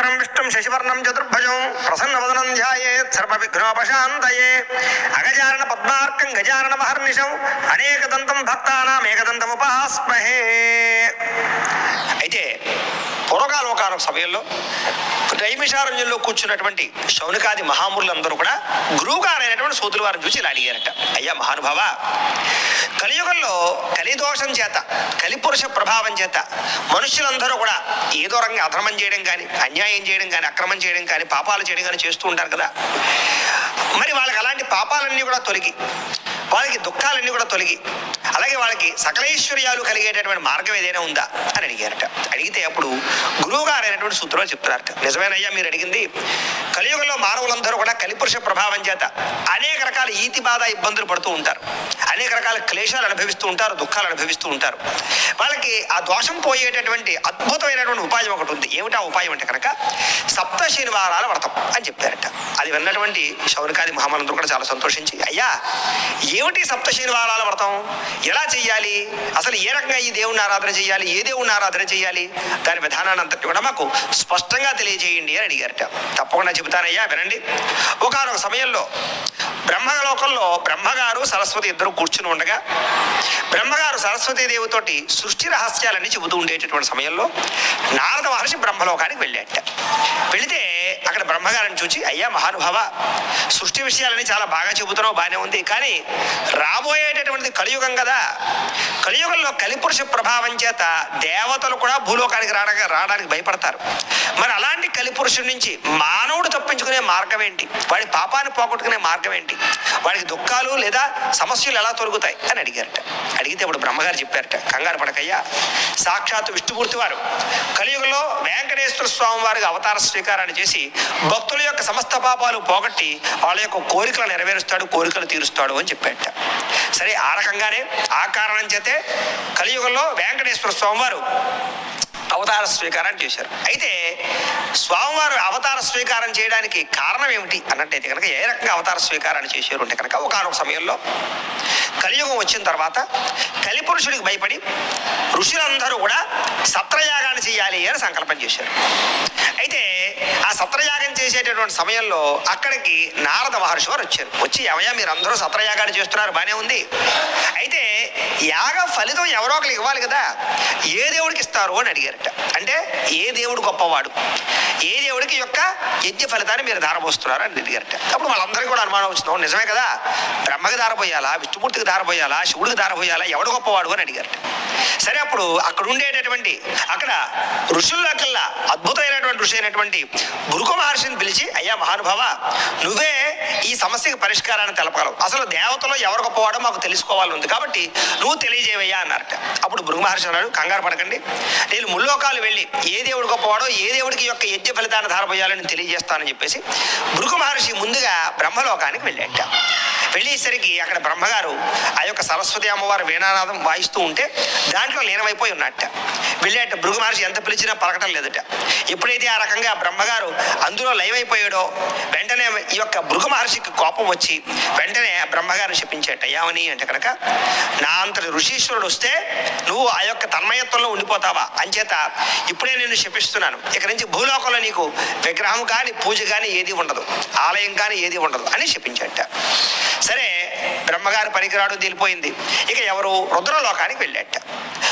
శుక్లాంబరధరం విష్ణుం శశివర్ణం చతుర్భుజం ప్రసన్నవదనం ధ్యాయేత్ సర్వవిఘ్నోపశాంతయే అగజానన పద్మార్కం గజానన మహర్నిశం అనేకదంతం భక్తానాం ఏకదంతముపాస్మహే. అయితే పూర్వకాలం ఒకనొక సమయంలో నైమిషారణ్యంలో కూర్చున్నటువంటి శౌనకాది మహామురులందరూ కూడా గురువుగారైనటువంటి సూతుల వారిని చూసి ఇలా అడిగారట, అయ్యా మహానుభావ, కలియుగంలో కలిదోషం చేత కలిపురుష ప్రభావం చేత మనుషులందరూ కూడా ఏదో రంగా అధర్మం చేయడం కానీ, అన్యాయం చేయడం కానీ, అక్రమం చేయడం కానీ, పాపాలు చేయడం కానీ చేస్తూ ఉంటారు కదా. మరి వాళ్ళకి అలాంటి పాపాలన్నీ కూడా తొలగి, వాళ్ళకి దుఃఖాలన్నీ కూడా తొలగి, అలాగే వాళ్ళకి సకలైశ్వర్యాలు కలిగేటటువంటి మార్గం ఏదైనా ఉందా అని అడిగారట. అడిగితే అప్పుడు గురువు గారు అయినటువంటి సూత్రాలు చెప్తున్నారట, నిజమేనయ్యా మీరు అడిగింది. కలియుగంలో మానవులందరూ కూడా కలిపురుష ప్రభావం చేత అనేక రకాల ఈతి బాధ ఇబ్బందులు పడుతూ ఉంటారు, అనేక రకాల క్లేశాలు అనుభవిస్తూ ఉంటారు, దుఃఖాలు అనుభవిస్తూ ఉంటారు. వాళ్ళకి ఆ దోషం పోయేటటువంటి అద్భుతమైనటువంటి ఉపాయం ఒకటి ఉంది. ఏమిటా ఉపాయం అంటే కనుక సప్త శనివారాల వ్రతం అని చెప్పారట. అది విన్నటువంటి శౌనకాది మహామనులందరూ కూడా చాలా సంతోషించి, అయ్యా ఏమిటి సప్త శనివారాల వ్రతం, ఎలా చెయ్యాలి, అసలు ఏ రకంగా ఈ దేవుణ్ణి ఆరాధన చేయాలి, ఏ దేవుణ్ణి ఆరాధన చేయాలి, దాని విధానాన్ని అంతటి కూడా మాకు స్పష్టంగా తెలియజేయండి అని అడిగారట. తప్పకుండా చెబుతానయ్యా వినండి. ఒకనొక సమయంలో బ్రహ్మలోకంలో బ్రహ్మగారు సరస్వతి ఇద్దరు కూర్చుని ఉండగా బ్రహ్మగారు సరస్వతీదేవితోటి సృష్టి రహస్యాలన్నీ చెబుతూ ఉండేటటువంటి సమయంలో నారద మహర్షి బ్రహ్మలోకానికి వెళ్ళాట. వెళితే అక్కడ బ్రహ్మగారిని చూచి, అయ్యా మహానుభావ, సృష్టి విషయాలని చాలా బాగా చెబుతున్నావు, బాగానే ఉంది, కానీ రాబోయేటటువంటిది కలియుగం కదా. కలియుగంలో కలిపురుష ప్రభావం చేత దేవతలు కూడా భూలోకానికి రావడానికి భయపడతారు. మరి అలాంటి కలిపురుషుడి నుంచి మానవుడు తప్పించుకునే మార్గం ఏంటి, వాడి పాపాన్ని పోగొట్టుకునే మార్గం ఏంటి, వాడికి దుఃఖాలు లేదా సమస్యలు ఎలా తొలుగుతాయి అని అడిగారట. అడిగితే ఇప్పుడు బ్రహ్మగారు చెప్పారట, కంగారు పడకయ్యా, సాక్షాత్తు విష్ణుమూర్తి వారు కలియుగంలో వెంకటేశ్వర స్వామి వారికి అవతార స్వీకారాన్ని చేసి భక్తుల యొక్క సమస్త పాపాలు పోగొట్టి వాళ్ళ యొక్క కోరికలు నెరవేరుస్తాడు, కోరికలు తీరుస్తాడు అని చెప్పారట. సరే, ఆ రకంగానే ఆ కారణం చేతే కలియుగంలో వెంకటేశ్వర స్వామి వారు అవతార స్వీకారం చేశారు. అయితే స్వామివారు అవతార స్వీకారం చేయడానికి కారణం ఏమిటి అన్నట్టయితే కనుక, ఏ రకంగా అవతార స్వీకారాన్ని చేశారు అంటే కనుక, ఒకనొక సమయంలో కలియుగం వచ్చిన తర్వాత కలిపురుషుడికి భయపడి ఋషులందరూ కూడా సత్రయాగాన్ని చేయాలి అని సంకల్పం చేశారు. అయితే ఆ సత్రయాగం చేసేటటువంటి సమయంలో అక్కడికి నారద మహర్షి వారు వచ్చారు. వచ్చి, ఏమయ్యా మీరు అందరూ సత్రయాగాన్ని చేస్తున్నారు, బాగానే ఉంది, అయితే యాగ ఫలితం ఎవరో ఒకరికి ఇవ్వాలి కదా, ఏ దేవుడికి ఇస్తారు అని అడిగారట. అంటే ఏ దేవుడు గొప్పవాడు, ఏ దేవుడికి యొక్క యజ్ఞ ఫలితాన్ని మీరు ధారపోస్తున్నారు అని అడిగారట. అప్పుడు వాళ్ళందరికీ కూడా అనుమానం వచ్చింది, నిజమే కదా, బ్రహ్మకి ధారపోయాలా, విష్ణుమూర్తికి ధారపోయాలా, శివుడికి ధారపోయాలా, ఎవడు గొప్పవాడు అని అడిగారట. సరే, అప్పుడు అక్కడ ఉండేటటువంటి అక్కడ ఋషుల్లోకల్లా అద్భుతమైనటువంటి ఋషి అయినటువంటి భృగు మహర్షిని పిలిచి, అయ్యా మహానుభావ, నువ్వే ఈ సమస్యకి పరిష్కారాన్ని తెలపగలవు, అసలు దేవతలో ఎవరు గొప్పవాడో మాకు తెలుసుకోవాలని ఉంది, కాబట్టి నువ్వు తెలియజేవయ్యా అన్నారట. అప్పుడు భృగు మహర్షి అన్నాడు, కంగారు పడకండి, నేను ముల్లోకాలు వెళ్ళి ఏ దేవుడు గొప్పవాడో, ఏ దేవుడికి యొక్క యజ్ఞ ఫలితాన్ని ధారపోయాలని తెలియజేస్తానని చెప్పేసి భృగు మహర్షి ముందుగా బ్రహ్మలోకానికి వెళ్ళాట. వెళ్ళేసరికి అక్కడ బ్రహ్మగారు ఆ యొక్క సరస్వతి అమ్మవారు వీణానాదం వాయిస్తూ ఉంటే దాంట్లో లీనమైపోయి ఉన్నట్ట. వెళ్ళేట భృగు మహర్షి ఎంత పిలిచినా పలకటం లేదట. ఎప్పుడైతే ఆ రకంగా బ్రహ్మగారు అందులో లయమైపోయాడో వెంటనే ఈ యొక్క భృగు మహర్షికి కోపం వచ్చి వెంటనే బ్రహ్మగారు శపించేట. ఏమని అంటే కనుక, నా అంతటి ఋషీశ్వరుడు వస్తే నువ్వు ఆ యొక్క తన్మయత్వంలో ఉండిపోతావా, అంచేత ఇప్పుడే నేను శపిస్తున్నాను, ఇక నుంచి భూలోకంలో నీకు విగ్రహం కానీ పూజ కానీ ఏది ఉండదు, ఆలయం కానీ ఏది ఉండదు అని శపించేట. సరే, బ్రహ్మగారి పనికిరాడు తెలిపోయింది. ఇక ఎవరు రుద్రలోకానికి వెళ్ళాట.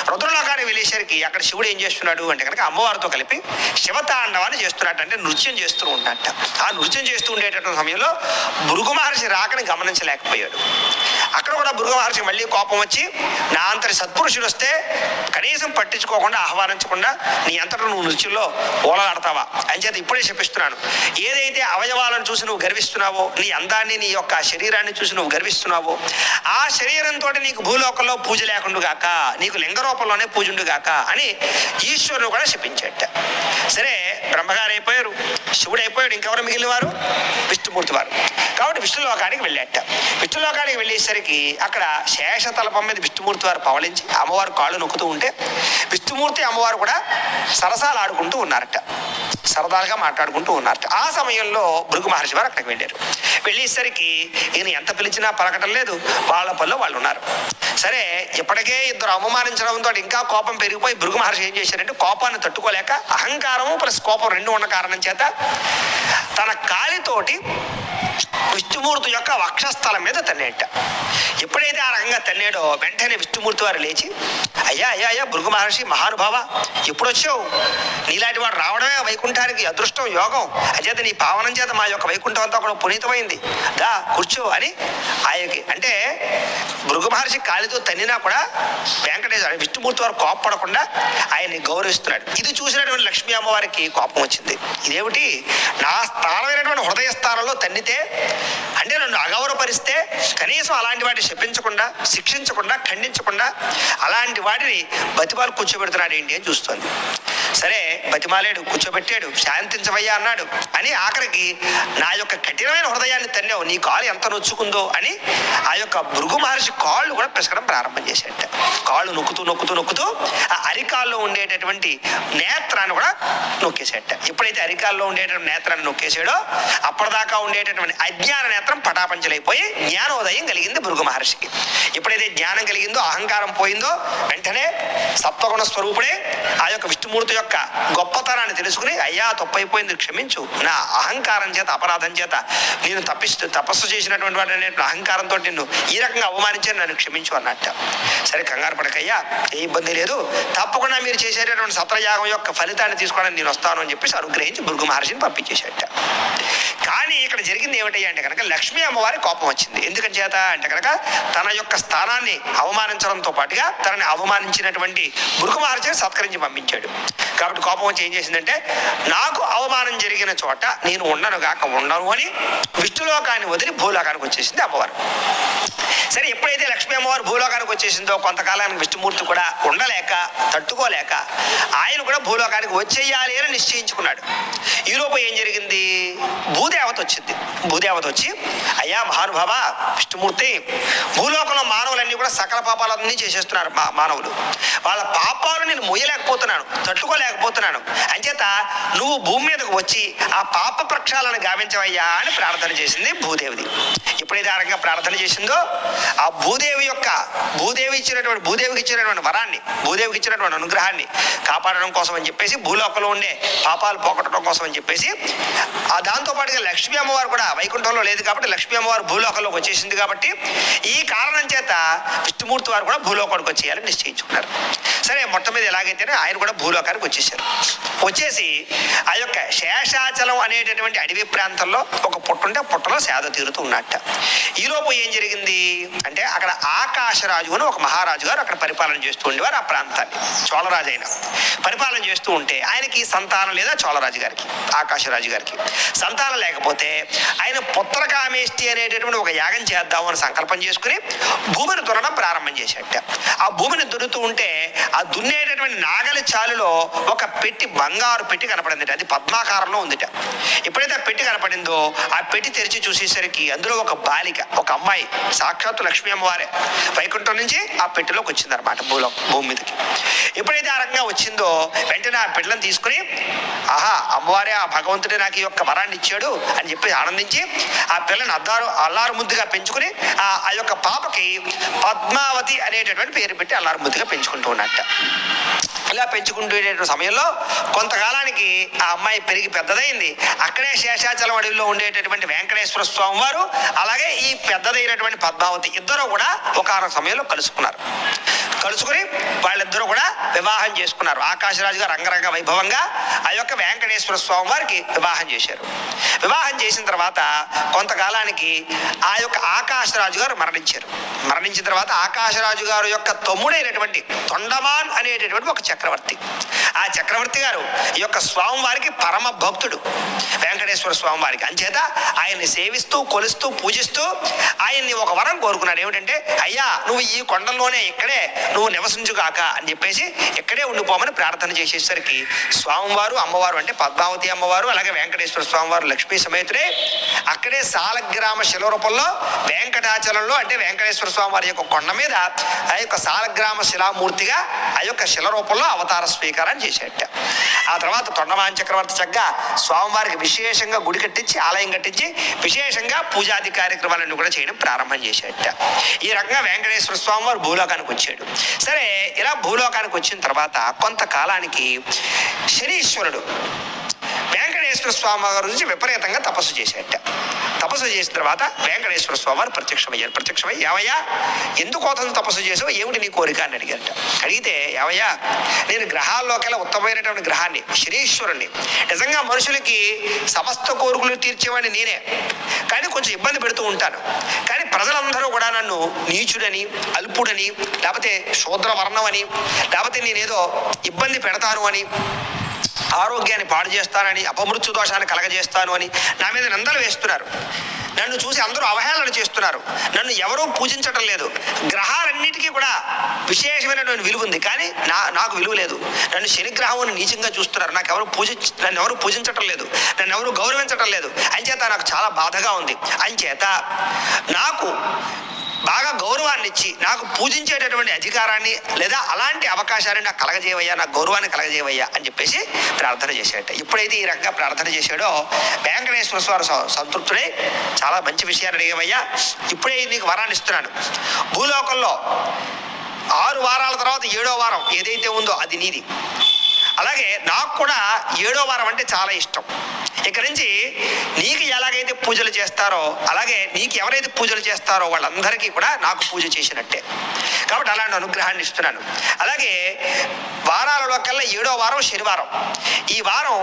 రుద్రలోకానికి వెళ్ళేసరికి అక్కడ శివుడు ఏం చేస్తున్నాడు అంటే కనుక, అమ్మవారితో కలిపి శివతాండవాన్ని చేస్తున్నట్టు, అంటే నృత్యం చేస్తూ ఉన్నట్ట. ఆ నృత్యం చేస్తూ ఉండేటటువంటి సమయంలో భృగు మహర్షి రాకని గమనించలేకపోయాడు. అక్కడ కూడా భృగు మహర్షి మళ్ళీ కోపం వచ్చి, నా అంతటి సత్పురుషుడు వస్తే కనీసం పట్టించుకోకుండా ఆహ్వానించకుండా నీ అంతటా నువ్వు నృత్యంలో ఓలలాడతావా, అంచేత ఇప్పుడే శపిస్తున్నాను, ఏదైతే అవయవాలను చూసి నువ్వు గర్విస్తున్నావో, నీ అందాన్ని, నీ యొక్క శరీరాన్ని చూసి నువ్వు గర్విస్తున్నావో, ఆ శరీరంతో నీకు భూలోకంలో పూజ లేకుండా గాక, నీకు లింగ రూపంలోనే పూజ ఉండు గాక అని ఈశ్వరుడు కూడా శపించేట. సరే, బ్రహ్మగారు అయిపోయారు, శివుడు అయిపోయాడు, ఇంకెవరు మిగిలిన వారు విష్ణుమూర్తి వారు. కాబట్టి విష్ణులోకానికి వెళ్ళాట. విష్ణులోకానికి వెళ్ళేసరికి అక్కడ శేషతలపం మీద విష్ణుమూర్తి వారు పవళించి అమ్మవారు కాళ్ళు నొక్కుతూ ఉంటే విష్ణుమూర్తి అమ్మవారు కూడా సరసాలు ఆడుకుంటూ ఉన్నారట. సరదాగా మాట్లాడుకుంటూ ఉన్నారు. ఆ సమయంలో భృగు మహర్షి వారు అక్కడికి వెళ్ళారు. వెళ్ళేసరికి ఈయన ఎంత పిలిచినా పలకటం లేదు, వాళ్ళ పనిలో వాళ్ళు ఉన్నారు. సరే, ఇప్పటికే ఇద్దరు అవమానించడంతో ఇంకా కోపం పెరిగిపోయి భృగు మహర్షి ఏం చేశారంటే, కోపాన్ని తట్టుకోలేక అహంకారము ప్లస్ కోపం రెండు ఉన్న కారణం చేత తన కాలితోటి విష్ణుమూర్తి యొక్క వక్షస్థలం మీద తన్నేట. ఎప్పుడైతే ఆ రకంగా తన్నాడో వెంటనే విష్ణుమూర్తి వారు లేచి, అయ్యా అయ్యా అయ్యా భృగు మహర్షి మహానుభావ, ఎప్పుడు వచ్చావు? నీలాంటి వాడు రావడమే వైకుంఠానికి అదృష్టం, యోగం. అంచేత నీ పావనం చేత మా యొక్క వైకుంఠం అంతా కూడా పునీతమైంది, దా కూర్చో అని ఆయనకి అంటే భృగు మహర్షి కాలితో తన్నినా కూడా వెంకటేశ్వర విష్ణుమూర్తి వారు కోపపడకుండా ఆయన్ని గౌరవిస్తున్నాడు. ఇది చూసినటువంటి లక్ష్మీ అమ్మవారికి కోపం వచ్చింది. ఇదేమిటి, నా స్థానమైనటువంటి హృదయ స్థానంలో తన్నితే అంటే నన్ను అగౌరవపరిస్తే కనీసం అలాంటి వాటిని శపించకుండా, శిక్షించకుండా, ఖండించకుండా అలాంటి వాటిని బతిమాలు కూర్చోబెడుతున్నాడు ఏంటి అని చూస్తోంది. సరే బతిమాలేడు, కూర్చోబెట్టాడు, శాంతించవయ్యా అన్నాడు. అని ఆఖరికి నా యొక్క కఠినమైన హృదయాన్ని తన్నావు, నీ కాలు ఎంత నొచ్చుకుందో అని ఆ యొక్క భృగు మహర్షి కాళ్ళు కూడా పిసకడం ప్రారంభం చేశాట. కాళ్ళు నొక్కుతూ నొక్కుతూ నొక్కుతూ ఆ అరికాల్లో ఉండేటటువంటి నేత్రాన్ని కూడా నొక్కేసేట. ఎప్పుడైతే అరికాల్లో ఉండేటటువంటి నేత్రాన్ని నొక్కేసాడో అప్పటిదాకా ఉండేటటువంటి అజ్ఞాన నేత్రం పటాపంచలైపోయి జ్ఞానోదయం కలిగింది భృగు మహర్షికి. ఎప్పుడైతే జ్ఞానం కలిగిందో, అహంకారం పోయిందో, వెంటనే సత్వగుణ స్వరూపుడే ఆ యొక్క విష్ణుమూర్తి యొక్క గొప్పతనాన్ని తెలుసుకుని, అయ్యా తప్పైపోయింది, క్షమించు, నా అహంకారం చేత, అపరాధం చేత నేను తపస్సు చేసినటువంటి వాటి అహంకారంతో నిన్ను ఈ రకంగా అవమానించాను, నన్ను క్షమించు అన్నట్ట. సరే కంగారు పడకయ్యా, ఏ ఇబ్బంది లేదు, తప్పకుండా మీరు చేసేటటువంటి సత్రయాగం యొక్క ఫలితాన్ని తీసుకోవడానికి నేను వస్తాను అని చెప్పేసి అనుగ్రహించి భృగు మహర్షిని పంపించేసేట. కానీ ఇక్కడ జరిగింది ఏమిటయ్యా అంటే కనుక లక్ష్మీ అమ్మవారి కోపం వచ్చింది. ఎందుకని చేత అంటే కనుక తన యొక్క స్థానాన్ని అవమానించడంతో పాటుగా తనని అవమానించినటువంటి భృగు మహర్షిని సత్కరించి పంపించాడు. కాబట్టి కోపం వచ్చి ఏం చేసిందంటే, నాకు అవమానం జరిగిన చోట నేను ఉండను అని విష్ణులోకాన్ని వదిలి భూలోకానికి వచ్చేసింది అమ్మవారు. సరే, ఎప్పుడైతే లక్ష్మీ అమ్మవారు భూలోకానికి వచ్చేసిందో కొంతకాలానికి విష్ణుమూర్తి కూడా ఉండలేక, తట్టుకోలేక ఆయన కూడా భూలోకానికి వచ్చేయాలి అని నిశ్చయించుకున్నాడు. ఈలోపు ఏం జరిగింది, భూదేవత వచ్చింది. భూదేవత వచ్చి, అయ్యా మహానుభావ విష్ణుమూర్తి, భూలోకంలో మానవులన్నీ కూడా సకల పాపాలన్నీ చేసేస్తున్నారు. మానవులు వాళ్ళ పాపాలు నేను మొయ్యలేకపోతున్నాను, తట్టుకోలేకపోతున్నాను. అంచేత నువ్వు భూమి మీదకు వచ్చి ఆ పాప ప్రక్షాళన గావించవయ్యా అని ప్రార్థన చేసింది భూదేవిది. ఎప్పుడైతే ఆ రకంగా ప్రార్థన చేసిందో ఆ భూదేవికి ఇచ్చినటువంటి వరాన్ని, భూదేవికి ఇచ్చినటువంటి అనుగ్రహాన్ని కాపాడడం కోసం అని చెప్పేసి, భూలోకంలో ఉండే పాపాలు పోగొట్టడం కోసం అని చెప్పేసి, ఆ దాంతో పాటుగా లక్ష్మీ అమ్మవారు కూడా వైకుంఠంలో లేదు కాబట్టి లక్ష్మీ అమ్మవారు భూలోకంలోకి వచ్చేసింది. కాబట్టి ఈ కారణం చేత విష్ణుమూర్తి వారు కూడా భూలోకానికి వచ్చేయాలని నిశ్చయించుకున్నారు. సరే, మొత్తం మీద ఎలాగైతేనే ఆయన కూడా భూలోకానికి వచ్చేసారు. వచ్చేసి ఆ యొక్క శేషాచలం అనేటటువంటి అడవి ప్రాంతంలో ఒక పుట్టుంటే ఆ పుట్టలో సేద తీరుతూ ఉన్నట్ట. ఈలోపు ఏం జరిగింది అంటే, అక్కడ ఆకాశరాజు అని ఒక మహారాజు గారు అక్కడ పరిపాలన చేస్తూ ఉండేవారు. ఆ ప్రాంతాన్ని చోళరాజు అయిన పరిపాలన చేస్తూ ఉంటే ఆయనకి సంతానం లేదా, చోళరాజు గారికి, ఆకాశరాజు గారికి సంతానం లేకపోతే ఆయన పుత్రకామేష్టి అనేటటువంటి ఒక యాగం చేద్దామని సంకల్పం చేసుకుని భూమిని దున్నడం ప్రారంభం చేశాట. ఆ భూమిని దున్నుతూ ఉంటే ఆ దున్నేటటువంటి నాగలి చాలులో ఒక పెట్టి, బంగారు పెట్టి కనపడింది. అది పద్మాకారంలో ఉందిట. ఎప్పుడైతే ఆ పెట్టి కనపడిందో ఆ పెట్టి తెరిచి చూసేసరికి అందులో ఒక బాలిక, ఒక అమ్మాయి, సాక్షాత్తు లక్ష్మీ అమ్మవారే వైకుంఠం నుంచి ఆ పెట్టిలోకి వచ్చింది అనమాట భూమి మీదకి. ఎప్పుడైతే ఆ రకంగా వచ్చిందో వెంటనే ఆ పెట్టెలను తీసుకుని, ఆహా అమ్మవారే, ఆ భగవంతుడే నాకు ఈ యొక్క వరాన్ని ఇచ్చాడు అని చెప్పి ఆనందించి ఆ పిల్లని అల్లారు ముద్దుగా పెంచుకుని ఆ యొక్క పాపకి పద్మావతి అనేటటువంటి పేరు పెట్టి అల్లారు ముద్దుగా పెంచుకుంటూ ఉన్నట్ట. ఇలా పెంచుకుంటూ సమయంలో కొంతకాలానికి ఆ అమ్మాయి పెరిగి పెద్దదైంది. అక్కడే శేషాచలం అడవిలో ఉండేటటువంటి వెంకటేశ్వర స్వామి వారు అలాగే ఈ పెద్దదైనటువంటి పద్మావతి ఇద్దరు కూడా ఒకనొక సమయంలో కలుసుకుని వాళ్ళిద్దరూ కూడా వివాహం చేసుకున్నారు. ఆకాశరాజు గారు రంగరంగ వైభవంగా ఆ యొక్క వెంకటేశ్వర స్వామి వారికి వివాహం చేశారు. వివాహం చేసిన తర్వాత కొంతకాలానికి ఆ యొక్క ఆకాశరాజు గారు మరణించారు. మరణించిన తర్వాత ఆకాశరాజు గారు యొక్క తమ్ముడైనటువంటి తొండమాన్ అనేటటువంటి ఒక చక్రవర్తి, ఆ చక్రవర్తి గారు ఈ యొక్క స్వామివారికి పరమ భక్తుడు, వెంకటేశ్వర స్వామి వారికి. అంచేత ఆయన్ని సేవిస్తూ, కొలుస్తూ, పూజిస్తూ ఆయన్ని ఒక వరం కోరుకున్నాడు. ఏమిటంటే, అయ్యా నువ్వు ఈ కొండల్లోనే ఇక్కడే నువ్వు నివసించుగాక అని చెప్పేసి ఇక్కడే ఉండిపోమని ప్రార్థన చేసేసరికి స్వామివారు అమ్మవారు అంటే పద్మావతి అమ్మవారు అలాగే వెంకటేశ్వర స్వామివారు లక్ష్మీ సమేతుడే అక్కడే సాలగ్రామ శిలరూపంలో వెంకటాచలంలో అంటే వెంకటేశ్వర స్వామి వారి యొక్క కొండ మీద ఆ యొక్క సాలగ్రామ శిలామూర్తిగా ఆ యొక్క శిల రూపంలో అవతార స్వీకారం చేసేట. ఆ తర్వాత తొండమాన్ చక్రవర్తి చక్కగా స్వామివారికి విశేషంగా గుడి కట్టించి ఆలయం కట్టించి విశేషంగా పూజాది కార్యక్రమాలన్నీ కూడా చేయడం ప్రారంభం చేసేట. ఈ రకంగా వెంకటేశ్వర స్వామి వారు భూలోకానికి వచ్చాడు. సరే, ఇలా భూలోకానికి వచ్చిన తర్వాత కొంతకాలానికి శనీశ్వరుడు వెంకటేశ్వర స్వామి వారి నుంచి విపరీతంగా తపస్సు చేసేట. తపస్సు చేసిన తర్వాత వెంకటేశ్వర స్వామి వారు ప్రత్యక్షమయ్యారు. ప్రత్యక్షమై ఏవయ్యా ఎందుకోసం తపస్సు చేసావు, ఏమిటి నీ కోరిక అని అడిగారట. అడిగితే ఏవయ్యా నేను గ్రహాల్లోకెల్లా ఉత్తమమైనటువంటి గ్రహాన్ని శనీశ్వరుణ్ణి, నిజంగా మనుషులకి సమస్త కోరికలు తీర్చేవాడిని నేనే, కానీ కొంచెం ఇబ్బంది పెడుతూ ఉంటాను. కానీ ప్రజలందరూ కూడా నన్ను నీచుడని అల్పుడని లేకపోతే శూద్రవర్ణం అని లేకపోతే నేనేదో ఇబ్బంది పెడతాను అని ఆరోగ్యాన్ని పాడు చేస్తానని అపమృత్యు దోషాన్ని కలగజేస్తాను అని నా మీద నిందలు వేస్తున్నారు. నన్ను చూసి అందరూ అవహేళన చేస్తున్నారు. నన్ను ఎవరూ పూజించటం లేదు. గ్రహాలన్నిటికీ కూడా విశేషమైనటువంటి విలువ ఉంది, కానీ నాకు విలువ లేదు. నన్ను శనిగ్రహం నీచంగా చూస్తున్నారు. నన్ను ఎవరు పూజించటం లేదు, నన్ను ఎవరు గౌరవించటం లేదు. అంచేత నాకు చాలా బాధగా ఉంది. అంచేత నాకు బాగా గౌరవాన్ని ఇచ్చి నాకు పూజించేటటువంటి అధికారాన్ని లేదా అలాంటి అవకాశాన్ని నాకు కలగజేవయ్యా, నాకు గౌరవాన్ని కలగజేవయ్యా అని చెప్పేసి ప్రార్థన చేశాడట. ఎప్పుడైతే ఈ రకంగా ప్రార్థన చేశాడో వెంకటేశ్వర స్వామి సంతృప్తుడై చాలా మంచి విషయాన్ని అడిగేవయ్యా, ఇప్పుడే నీకు వరాన్ని ఇస్తున్నాను. భూలోకంలో 6 వారాల తర్వాత 7వ వారం ఏదైతే ఉందో అది నీది. అలాగే నాకు కూడా 7వ వారం అంటే చాలా ఇష్టం. ఇక్కడి నుంచి నీకు ఎలాగైతే పూజలు చేస్తారో అలాగే నీకు ఎవరైతే పూజలు చేస్తారో వాళ్ళందరికీ కూడా నాకు పూజ చేసినట్టే. కాబట్టి అలాంటి అనుగ్రహాన్ని ఇస్తున్నాను. అలాగే వారాలలో కల్లా 7వ వారం శనివారం. ఈ వారం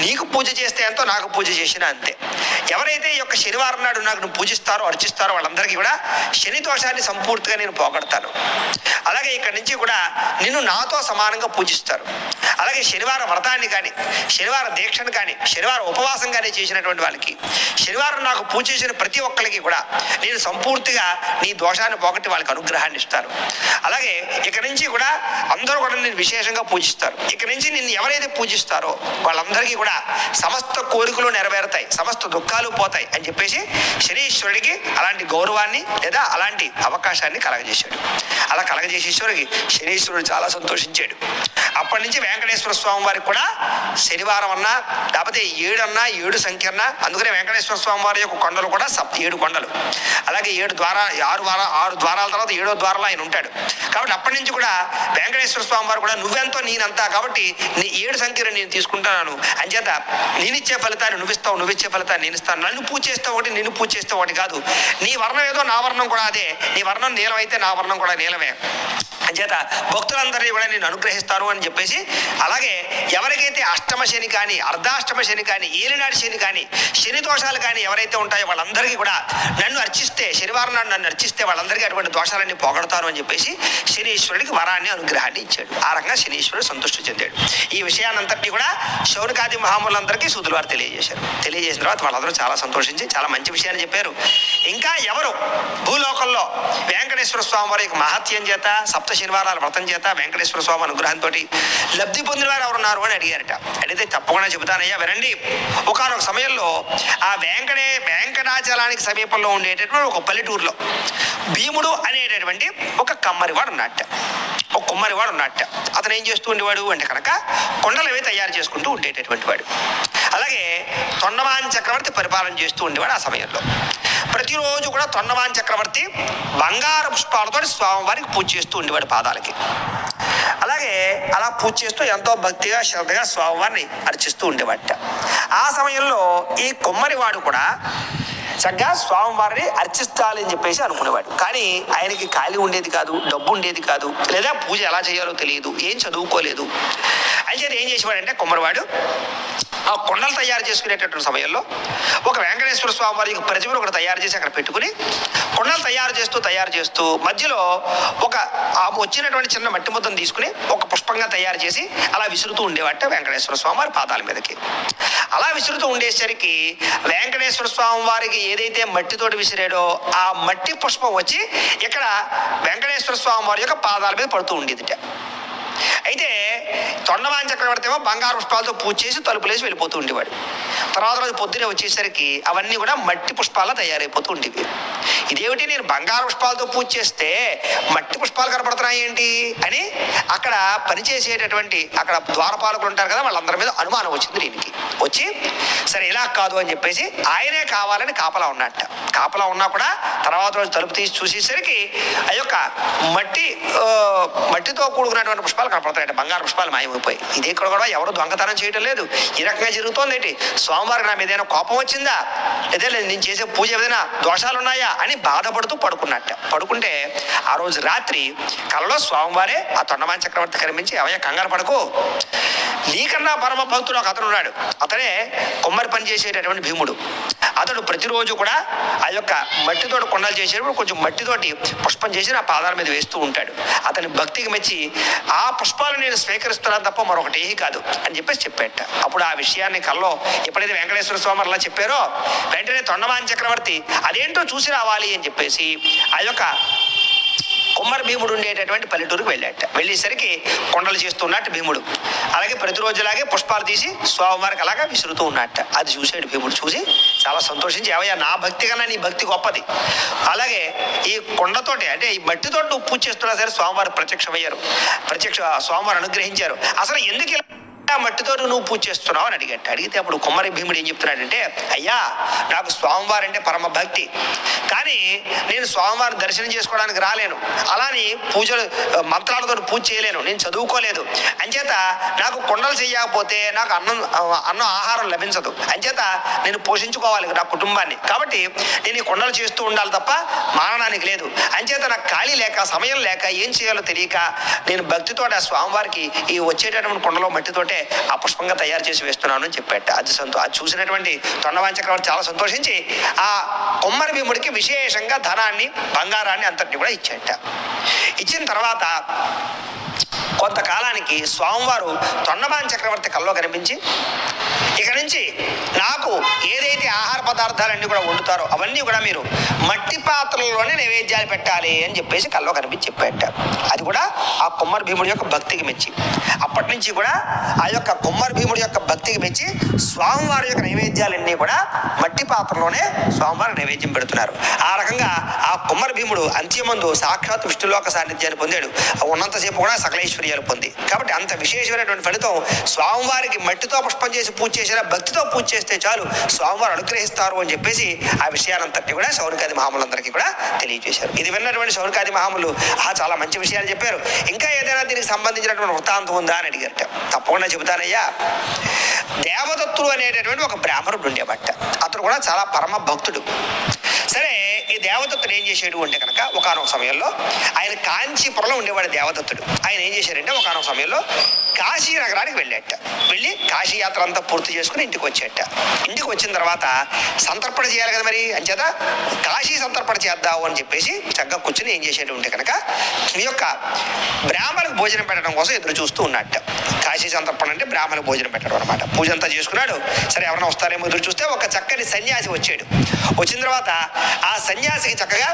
నీకు పూజ చేస్తే ఎంతో నాకు పూజ చేసినా అంతే. ఎవరైతే ఈ యొక్క శనివారం నాడు నాకు నువ్వు పూజిస్తారో అర్చిస్తారో వాళ్ళందరికీ కూడా శని దోషాన్ని సంపూర్తిగా నేను పోగొడతాను. అలాగే ఇక్కడి నుంచి కూడా నిన్ను నాతో సమానంగా పూజిస్తారు. అలాగే శనివారం వ్రతాన్ని కానీ శనివార దీక్షను కానీ శనివారం ఉపవాసం కానీ చేసినటువంటి వాళ్ళకి శనివారం నాకు పూజ చేసిన ప్రతి ఒక్కరికి కూడా నేను సంపూర్తిగా నీ దోషాన్ని పోగొట్టి వాళ్ళకి అనుగ్రహాన్ని ఇస్తాను. అలాగే ఇక్కడి నుంచి కూడా అందరూ కూడా నేను విశేషంగా పూజిస్తారు. ఇక్కడి నుంచి నిన్ను ఎవరైతే పూజిస్తారో వాళ్ళందరికీ కూడా సమస్త కోరికలు నెరవేరుతాయి, సమస్త దుఃఖాలు పోతాయి అని చెప్పేసి శనీశ్వరుడికి అలాంటి గౌరవాన్ని లేదా అలాంటి అవకాశాన్ని కలగజేశాడు. అలా కలగజేసేశ్వరికి శనీశ్వరుడు చాలా సంతోషించాడు. అప్పటి నుంచి వెంకటేశ్వర స్వామి వారికి కూడా శనివారం అన్నా లేకపోతే 7 అన్నా 7 సంఖ్య అన్నా, అందుకనే వెంకటేశ్వర స్వామి వారి యొక్క కొండలు కూడా 7 కొండలు. అలాగే 6 ద్వారాల తర్వాత 7వ ద్వారాలు ఆయన ఉంటాడు. కాబట్టి అప్పటి నుంచి కూడా వెంకటేశ్వర స్వామి వారు కూడా నువ్వెంతో నేనంతా, కాబట్టి నీ 7 సంఖ్యను నేను తీసుకుంటున్నాను. అంచేత నేనిచ్చే ఫలితాన్ని నువ్విస్తావు, నువ్విచ్చే ఫలితాన్ని నేను ఇస్తాను. నన్ను పూజ చేస్తే ఒకటి, నిన్ను పూజ చేస్తే ఒకటి కాదు. నీ వర్ణం ఏదో నా వర్ణం కూడా అదే, నీ వర్ణం నీలం అయితే నా వర్ణం కూడా నీలమే. అంచేత భక్తులందరినీ కూడా నేను అనుగ్రహిస్తాను అని చెప్పేసి, అలాగే ఎవరికైతే అష్టమ శని కానీ అర్ధాష్టమ శని కానీ ఏలినాటి శని కానీ శని దోషాలు కానీ ఎవరైతే ఉంటాయో వాళ్ళందరికీ కూడా నన్ను అర్చిస్తే, శనివారం నాడు నన్ను అర్చిస్తే వాళ్ళందరికీ అటువంటి దోషాలన్నీ పోగొడతాను అని చెప్పేసి శనీశ్వరుడికి వరాన్ని అనుగ్రహాన్ని ఇచ్చాడు. ఆ రకంగా శనీశ్వరుడు సంతృష్టి చెందాడు. ఈ విషయాన్నంతటినీ కూడా శౌనకాది మహాములందరికీ సూతుల వారు తెలియజేశారు. తెలియజేసిన తర్వాత వాళ్ళందరూ చాలా సంతోషించి చాలా మంచి విషయాన్ని చెప్పారు. ఇంకా ఎవరు భూలోకంలో వెంకటేశ్వర స్వామి వారి యొక్క మహత్యం చేత సప్త శనివారాల వ్రతం చేత వెంకటేశ్వర స్వామి అనుగ్రహంతో లబ్ధి పొందిన వారు ఎవరున్నారు అని అడిగారట. అడిగితే తప్పకుండా చెబుతానయ్యా వినండి. ఒకానొక సమయంలో ఆ వెంకటాచలానికి సమీపంలో ఉండేటటువంటి ఒక పల్లెటూరులో భీముడు అనేటటువంటి ఒక కమ్మరివాడు ఉన్నట్ట, ఒక కుమ్మరివాడు ఉన్నట్ట. అతను ఏం చేస్తూ ఉండేవాడు అంటే కనుక కొండలవి తయారు చేసుకుంటూ ఉండేటటువంటి వాడు. అలాగే తొండమాన్ చక్రవర్తి పరిపాలన చేస్తూ ఉండేవాడు. ఆ సమయంలో ప్రతిరోజు కూడా తొండమాన్ చక్రవర్తి బంగారు పుష్పాలతో స్వామివారికి పూజ చేస్తూ ఉండేవాడు పాదాలకి. అలాగే అలా పూజ చేస్తూ ఎంతో భక్తిగా శ్రద్ధగా స్వామివారిని అర్చిస్తూ ఉండేవాట. ఆ సమయంలో ఈ కుమ్మరివాడు కూడా చక్కగా స్వామివారిని అర్చిస్తాలని చెప్పేసి అనుకునేవాడు. కానీ ఆయనకి ఖాళీ ఉండేది కాదు, డబ్బు ఉండేది కాదు, లేదా పూజ ఎలా చేయాలో తెలియదు, ఏం చదువుకోలేదు. అయితే ఏం చేసేవాడంటే కుమ్మరివాడు ఆ కొండలు తయారు చేసుకునేటటువంటి సమయంలో ఒక వెంకటేశ్వర స్వామి వారి ప్రతిమను ఒకటి తయారు చేసి అక్కడ పెట్టుకుని కొండలు తయారు చేస్తూ మధ్యలో ఒక వచ్చినటువంటి చిన్న మట్టి ముద్దను తీసుకుని ఒక పుష్పంగా తయారు చేసి అలా విసురుతూ ఉండేవాట వెంకటేశ్వర స్వామి వారి పాదాల మీదకి. అలా విసురుతూ ఉండేసరికి వెంకటేశ్వర స్వామి వారికి ఏదైతే మట్టితోటి విసిరాడో ఆ మట్టి పుష్పం వచ్చి ఇక్కడ వెంకటేశ్వర స్వామి వారి యొక్క పాదాల మీద పడుతూ ఉండేదిట. అయితే తొండమాన్ చక్రవర్తి ఏమో బంగారు పుష్పాలతో పూజ చేసి తలుపులేసి వెళ్ళిపోతూ ఉండేవాడు. తర్వాత రోజు పొద్దునే వచ్చేసరికి అవన్నీ కూడా మట్టి పుష్పాల తయారైపోతూ ఉండేవి. ఇదేమిటి, నేను బంగారు పుష్పాలతో పూజ చేస్తే మట్టి పుష్పాలు కనపడుతున్నాయి ఏంటి అని అక్కడ పనిచేసేటటువంటి అక్కడ ద్వారపాలకులు ఉంటారు కదా, వాళ్ళందరి మీద అనుమానం వచ్చింది. దీనికి వచ్చి సరే ఇలా కాదు అని చెప్పేసి ఆయనే కావాలని కాపలా ఉన్నట్ట. కాపలా ఉన్నా కూడా తర్వాత రోజు తలుపు తీసి చూసేసరికి ఆ యొక్క మట్టితో కూడుకున్నటువంటి పుష్పాలు కనపడతాయంట. బంగారు పుష్పాలు మాయమైపోయి. ఇది ఇక్కడ కూడా ఎవరు దొంగతనం చేయడం లేదు. ఈ రకంగా జరుగుతోంది ఏంటి, స్వామివారికి నా మీద ఏదైనా కోపం వచ్చిందా, లేదా నేను చేసే పూజ ఏదైనా దోషాలు ఉన్నాయా అని బాధపడుతూ పడుకున్నట్ట. పడుకుంటే ఆ రోజు రాత్రి కలలో స్వామివారే ఆ తొండమాన్ చక్రవర్తి కనిపించి, అవయ్య కంగారు పడకు, నీకన్నా పరమ భక్తుడు ఒక అతను ఉన్నాడు. అతనే కొమ్మరి పని చేసేటటువంటి భీముడు. అతడు ప్రతిరోజు కూడా ఆ యొక్క మట్టితోటి కొండలు చేసేటప్పుడు కొంచెం మట్టితోటి పుష్పం చేసి నా పాదాల మీద వేస్తూ ఉంటాడు. అతని భక్తికి మెచ్చి ఆ పుష్పాలు నేను స్వీకరిస్తున్నాను తప్ప మరొకటి ఏమీ కాదు అని చెప్పేసి చెప్పేట. అప్పుడు ఆ విషయాన్ని కల్లో ఎప్పుడైతే వెంకటేశ్వర స్వామి అలా చెప్పారో వెంటనే తొండమాన్ చక్రవర్తి అదేంటో చూసి రావాలి అని చెప్పేసి ఆ యొక్క కుమ్మరి భీముడు ఉండేటటువంటి పల్లెటూరుకు వెళ్ళాట. వెళ్ళేసరికి కొండలు చేస్తున్నట్టు భీముడు అలాగే ప్రతిరోజులాగే పుష్పాలు తీసి స్వామివారికి అలాగా విసురుతూ ఉన్నట్ట. అది చూసాడు భీముడు. చూసి చాలా సంతోషించి, ఏవయ్యా నా భక్తి కన్నా నీ భక్తి గొప్పది, అలాగే ఈ కొండతోటి అంటే ఈ మట్టితోటి నువ్వు పూజ చేస్తున్నా సరే స్వామివారు స్వామివారు అనుగ్రహించారు, అసలు ఎందుకు మట్టితో నువ్వు పూజ చేస్తున్నావు అని అడిగట్ట. అడిగితే అప్పుడు కుమ్మరి భీముడు ఏం చెప్తున్నాడంటే, అయ్యా నాకు స్వామివారు అంటే పరమ భక్తి, కానీ నేను స్వామివారిని దర్శనం చేసుకోవడానికి రాలేను, అలాని పూజలు మంత్రాలతో పూజ చేయలేను, నేను చదువుకోలేదు, అంచేత నాకు కొండలు చేయకపోతే నాకు అన్నం ఆహారం లభించదు, అంచేత నేను పోషించుకోవాలి నా కుటుంబాన్ని, కాబట్టి నేను ఈ కొండలు చేస్తూ ఉండాలి తప్ప మానడానికి లేదు, అంచేత నాకు ఖాళీ లేక సమయం లేక ఏం చేయాలో తెలియక నేను భక్తితో ఆ స్వామివారికి ఈ వచ్చేటటువంటి కొండలో మట్టితోటే ఆ పుష్పంగా తయారు చేసి వేస్తున్నాను అని చెప్పాట. అది చూసినటువంటి తొండమాన్ చక్రవర్తి చాలా సంతోషించి ఆ కొమ్మరి భీముడికి విశేషంగా ధనాన్ని బంగారాన్ని అంతటిని కూడా ఇచ్చాట. ఇచ్చిన తర్వాత కొంతకాలానికి స్వామివారు తొండమాన్ చక్రవర్తి కల్లో కనిపించి, ఇక నుంచి నాకు ఏదైతే ఆహార పదార్థాలన్నీ కూడా వండుతారో అవన్నీ కూడా మీరు మట్టి పాత్రలలోనే నైవేద్యాలు పెట్టాలి అని చెప్పేసి కల్లో కనిపించి చెప్పాట. అది కూడా ఆ కుమ్మరి భీముడి యొక్క భక్తికి మెచ్చి అప్పటి నుంచి కూడా ఆ యొక్క కుమ్మరి భీముడి యొక్క భక్తికి మెచ్చి స్వామివారి యొక్క నైవేద్యాలన్నీ కూడా మట్టి పాత్రలోనే స్వామివారి నైవేద్యం పెడుతున్నారు. ఆ రకంగా ఆ కుమ్మరి భీముడు అంత్యమందు సాక్షాత్ విష్ణులోక సాన్నిధ్యాన్ని పొందాడు. ఉన్నంతసేపు కూడా సకలేశ్వర్యాలు పొంది, కాబట్టి అంత విశేషమైనటువంటి ఫలితం స్వామివారికి మట్టితో పుష్పం చేసి పూజ చేసినా భక్తితో పూజ చేస్తే చాలు స్వామివారు అనుగ్రహిస్తారు అని చెప్పేసి ఆ విషయాలంతటి కూడా శౌనకాది మహాములందరికీ కూడా తెలియజేశారు. ఇది విన్నటువంటి శౌనకాది మహాములు చాలా మంచి విషయాలు చెప్పారు. ఇంకా ఏదైనా దీనికి సంబంధించినటువంటి వృత్తాంతం ఉందా అని అడిగారట. తప్పకుండా చెబుతానయ్యా. దేవదత్తుడు అనేటటువంటి ఒక బ్రాహ్మణుడు ఉండేబట్ట. అతను కూడా చాలా పరమ భక్తుడు. సరే, ఈ దేవదత్తుడు ఏం చేసాడు అంటే కనుక ఒకనొక సమయంలో ఆయన కాంచీపురంలో ఉండేవాడు దేవదత్తుడు. ఆయన ఏం చేశారంటే ఒకనొక సమయంలో కాశీ నగరానికి వెళ్ళాట. వెళ్ళి కాశీ యాత్ర అంతా పూర్తి చేసుకుని ఇంటికి వచ్చేట. ఇంటికి వచ్చిన తర్వాత సంతర్పణ చేయాలి కదా, మరి అంచేత కాశీ సంతర్పణ చేద్దాము అని చెప్పేసి చక్కగా కూర్చుని ఏం చేసేటు ఉంటే కనుక ఈ యొక్క బ్రాహ్మణులకు భోజనం పెట్టడం కోసం ఎదురు చూస్తూ ఉన్నట్ట. కాశీ సంతర్పణ అంటే బ్రాహ్మణులకు భోజనం పెట్టడం అనమాట. పూజ అంతా చేసుకున్నాడు. సరే, ఎవరైనా వస్తారేమో ఎదురు చూస్తే ఒక చక్కని సన్యాసి వచ్చాడు. వచ్చిన తర్వాత ఆ సన్యాసికి చక్కగా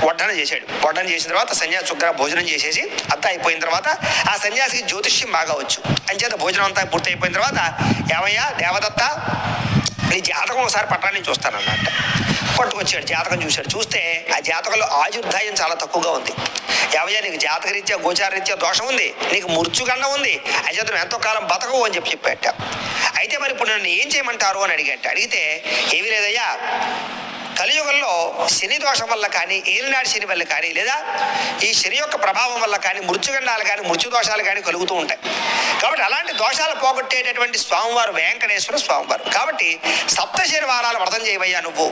వడ్డన చేశాడు. వడ్డన చేసిన తర్వాత సన్యాసి చక్కగా భోజనం చేసేసి అంతా అయిపోయిన తర్వాత ఆ సన్యాసికి జ్యోతిష్యం బాగా వచ్చు. అంచేత భోజనం అంతా పూర్తి అయిపోయిన తర్వాత, ఏమయ్యా దేవదత్త, నీ జాతకం ఒకసారి పట్టణాన్ని చూస్తానన్నట్ట. పట్టుకొచ్చాడు. జాతకం చూశాడు. చూస్తే ఆ జాతకంలో ఆయుర్దాయం చాలా తక్కువగా ఉంది. ఏమయ్యా నీకు జాతకరీత్యా గోచారరీత్యా దోషం ఉంది, నీకు మృత్యుగండం ఉంది, అయితే ఎంతో కాలం బతకవు అని చెప్పాట. అయితే మరి ఇప్పుడు నన్ను ఏం చేయమంటారు అని అడిగాట. అడిగితే ఏమీ లేదయ్యా, కలియుగంలో శని దోషం వల్ల కానీ, ఏలినాటి శని వల్ల కానీ, లేదా ఈ శని యొక్క ప్రభావం వల్ల కానీ మృత్యుగండాలు కానీ మృత్యు దోషాలు కానీ కలుగుతూ ఉంటాయి. కాబట్టి అలాంటి దోషాలు పోగొట్టేటటువంటి స్వామివారు వెంకటేశ్వర స్వామివారు. కాబట్టి సప్త శనివారాలు వ్రతం చేయవయ్యా నువ్వు.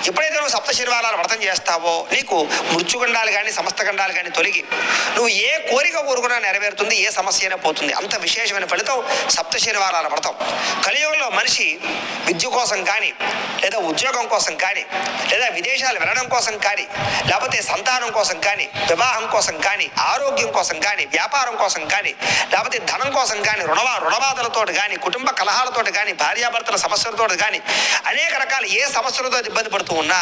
ఎప్పుడైతే నువ్వు సప్త శనివారాలు వ్రతం చేస్తావో నీకు మృత్యుగండాలు కానీ సమస్త గండాలు కానీ తొలగి నువ్వు ఏ కోరిక కోరుకున్నా నెరవేరుతుంది, ఏ సమస్య అయినా పోతుంది. అంత విశేషమైన ఫలితం సప్త శనివారాల వ్రతం. కలియుగంలో మనిషి విద్య కోసం కానీ, లేదా ఉద్యోగం కోసం కానీ, లేదా విదేశాలు వెళ్ళడం కోసం కానీ, లేకపోతే సంతానం కోసం కానీ, వివాహం కోసం కానీ, ఆరోగ్యం కోసం కానీ, వ్యాపారం కోసం కానీ, లేకపోతే ధనం కోసం కానీ, రుణబాధలతో కానీ, కుటుంబ కలహాలతో కానీ, భార్యాభర్తల సమస్యలతో కానీ, అనేక రకాల ఏ సమస్యలతో ఇబ్బంది పడుతూ ఉన్నా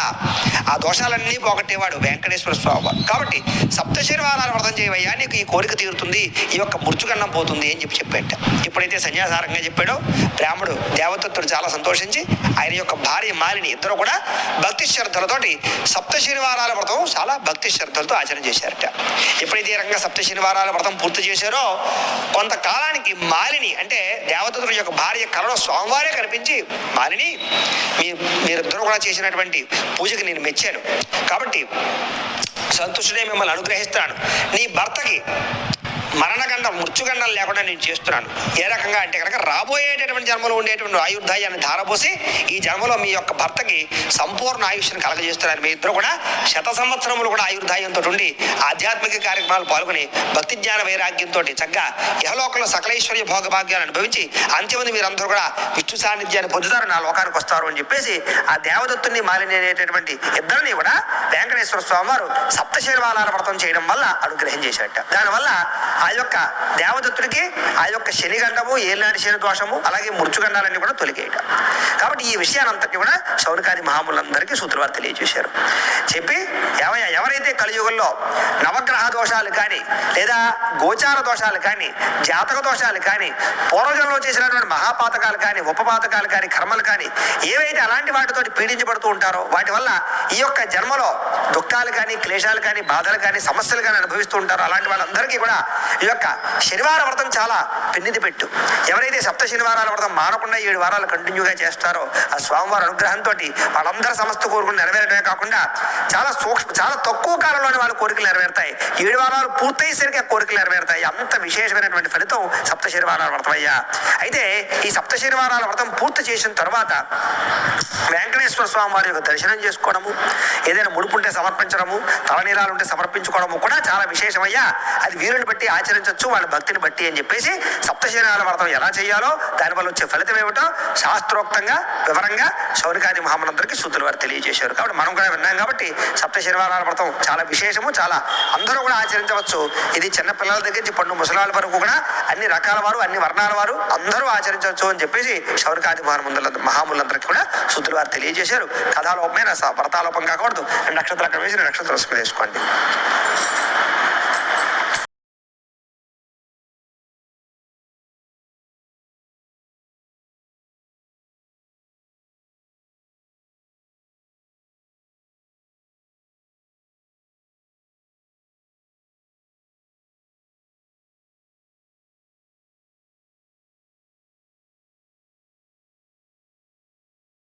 ఆ దోషాలన్నీ పోగొట్టేవాడు వెంకటేశ్వర స్వామి. కాబట్టి సప్తశనివారాలు వ్రతం చేయవయ్యా, నీకు ఈ కోరిక తీరుతుంది, ఈ యొక్క మృత్యుగన్నం పోతుంది అని చెప్పేట. ఎప్పుడైతే సన్యాసారంగా చెప్పాడో బ్రాహ్మడు దేవదత్తుడు చాలా సంతోషించి ఆయన యొక్క భార్య మాలిని ఇద్దరు కూడా భక్తి శ్రద్ధలతోటి సప్తశనివారాల వ్రతం చాలా భక్తి శ్రద్ధలతో ఆచరణ చేశారట. ఎప్పుడైతే ఈ రకంగా సప్తశనివారాల వ్రతం పూర్తి చేశారో కొంతకాలానికి మాలిని అంటే దేవదత్తుడి యొక్క భార్య కలలో స్వామివారే కనిపించి, మాలిని మీరిద్దరూ కూడా చేసినటువంటి పూజకి నేను మెచ్చాను, కాబట్టి సంతుష్టుడే మిమ్మల్ని అనుగ్రహిస్తున్నాను, నీ భర్తకి మరణగండం మృత్యుగండం లేకుండా నేను చేస్తున్నాను. ఏ రకంగా అంటే కనుక రాబోయేటటువంటి జన్మలో ఉండేటువంటి ఆయుర్దాయాన్ని ధారపోసి ఈ జన్మలో మీ యొక్క భర్తకి సంపూర్ణ ఆయుష్ని కలగజేస్తున్నారు. మీ ఇద్దరు కూడా 100 సంవత్సరములు కూడా ఆయుర్దాయంతో ఉండి ఆధ్యాత్మిక కార్యక్రమాలు పాల్గొని భక్తి జ్ఞాన వైరాగ్యంతో చక్కగా యహలోకంలో సకలైశ్వర్య భోగభాగ్యాలు అనుభవించి అంత్యమంది మీరందరూ కూడా విష్ణు సాన్నిధ్యాన్ని పొందుతారు, నా లోకానికి వస్తారు అని చెప్పేసి ఆ దేవదత్తుని మాలిని అనేటటువంటి ఇద్దరిని కూడా వెంకటేశ్వర స్వామి వారు సప్తశనివారాల వ్రతం చేయడం వల్ల అనుగ్రహం చేశారట. దానివల్ల ఆ యొక్క దేవదత్తుడికి ఆ యొక్క శనిగండము, ఏలినాటి శని దోషము, అలాగే మృత్యుగండాలన్నీ కూడా తొలగేయటం. కాబట్టి ఈ విషయాలంతటి కూడా శౌనకాది మహాములందరికీ సూత్రవారు తెలియజేశారు. చెప్పి ఎవరైతే కలియుగంలో నవగ్రహ దోషాలు కానీ, లేదా గోచార దోషాలు కానీ, జాతక దోషాలు కానీ, పూర్వజంలో చేసినటువంటి మహాపాతకాలు కానీ, ఉపపాతకాలు కానీ, కర్మలు కానీ ఏవైతే అలాంటి వాటితో పీడించబడుతూ ఉంటారో వాటి వల్ల ఈ యొక్క జన్మలో దుఃఖాలు కానీ, క్లేశాలు కానీ, బాధలు కానీ, సమస్యలు కానీ అనుభవిస్తూ ఉంటారో అలాంటి వాళ్ళందరికీ కూడా ఈ యొక్క శనివార వ్రతం చాలా పెన్నిది పెట్టు. ఎవరైతే సప్త శనివారాల వ్రతం మానకుండా 7 వారాలు కంటిన్యూగా చేస్తారో ఆ స్వామివారి అనుగ్రహంతో వాళ్ళందరూ సమస్త కోరికలు నెరవేరడమే కాకుండా చాలా తక్కువ కాలంలోనే వాళ్ళ కోరికలు నెరవేరుతాయి. 7 వారాలు పూర్తయ్యేసరికి ఆ కోరికలు నెరవేరుతాయి. అంత విశేషమైనటువంటి ఫలితం సప్త శనివారాల వ్రతం అయ్యా. అయితే ఈ సప్త శనివారాల వ్రతం పూర్తి చేసిన తర్వాత వెంకటేశ్వర స్వామి వారి యొక్క దర్శనం చేసుకోవడము, ఏదైనా ముడుపుంటే సమర్పించడము, తలనీలాలు ఉంటే సమర్పించుకోవడము కూడా చాలా విశేషమయ్యా. అది వీరుని బట్టి ఆచరించవచ్చు, వాళ్ళ భక్తిని బట్టి అని చెప్పేసి సప్తశనివారాల వ్రతం ఎలా చేయాలో దానివల్ల వచ్చే ఫలితం ఏమిటో శాస్త్రోక్తంగా వివరంగా శౌనకాది మహాములందరికీ సూతుల వారు తెలియజేశారు. కాబట్టి మనం కూడా విన్నాం. కాబట్టి సప్తశనివారాల వ్రతం చాలా విశేషము, చాలా అందరూ కూడా ఆచరించవచ్చు. ఇది చిన్న పిల్లల దగ్గర నుంచి పండు ముసలాళ్ళ వరకు కూడా అన్ని రకాల వారు, అన్ని వర్ణాల వారు అందరూ ఆచరించవచ్చు అని చెప్పేసి శౌనకాది మహాములందరికీ కూడా సూతుల వారు తెలియజేశారు. కథాలోపమైన వ్రతాలోపం కాకూడదు. 2 నక్షత్రాలు అక్కడ వేసి 2 నక్షత్రం వేసుకోండి.